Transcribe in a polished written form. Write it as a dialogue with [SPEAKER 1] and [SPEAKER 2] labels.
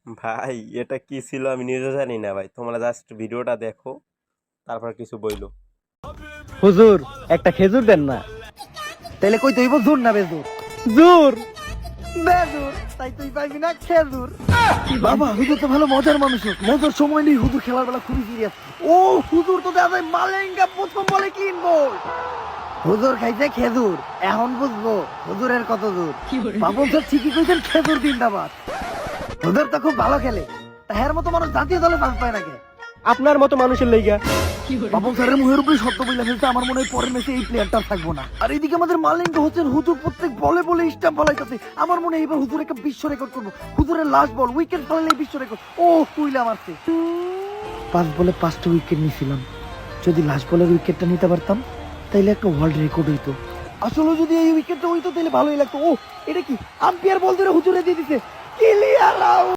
[SPEAKER 1] ভাই এটা কি ছিল আমি নিজে জানি না ভাই, তোমরা জাস্ট ভিডিওটা দেখো তারপর কিছু বইলো।
[SPEAKER 2] হুজুর একটা খেজুর দেন না।
[SPEAKER 3] তাইলে কই তুই জোর না বেজুর?
[SPEAKER 2] জোর
[SPEAKER 3] বেজুর তাই তুই পাইবি না খেজুর। বাবা হুজুর তো ভালো মজার মানুষ, মজার সময় নেই। হুজুর খেলার বেলা খুবই সিরিয়াস। ও হুজুর তো দেখা যায় মালেঙ্গা প্রথম বলে ক্লিন বল। হুজুর খাইছে খেজুর, এখন বুঝবো হুজুরের কত দূর। বাবুল স্যার ঠিকই কইছেন, খেজুর জিন্দাবাদ। হুজুর তো খুব ভালো খেলে, তাহার মতো মানুষ জাতীয় দলে চান্স পায় নাকি?
[SPEAKER 2] আপনার মতো মানুষের লাইগা।
[SPEAKER 3] বাবুল স্যারের মুখের উপরে সত্য বইলা ফেলতে আমার মনে হয় পরের ম্যাচে এই প্লেয়ারটা থাকবো না। আর এইদিকে আমাদের মালিঙ্গা হচ্ছেন হুজুর প্রত্যেক বলে বলে স্টাম্প ফলাইতেছে। আমার মনে হয় এবার হুজুর একটা বিশ্ব রেকর্ড করবো। হুজুরের লাস্ট বল উইকেট ফলাইলে বিশ্ব রেকর্ড। ও কুইলা মারছে। 5 বলে 5টা উইকেট নিয়েছিলাম। যদি লাস্ট বলের উইকেটটা নিতে পারতাম তাইলে একটা ওয়ার্ল্ড রেকর্ড হইতো। আসলে যদি এই উইকেটটা হইতো তাহলে ভালোই লাগতো। ও এটা কি আম্পায়ার বল ধরে হুজুরে দিয়ে দিছে। Clear out.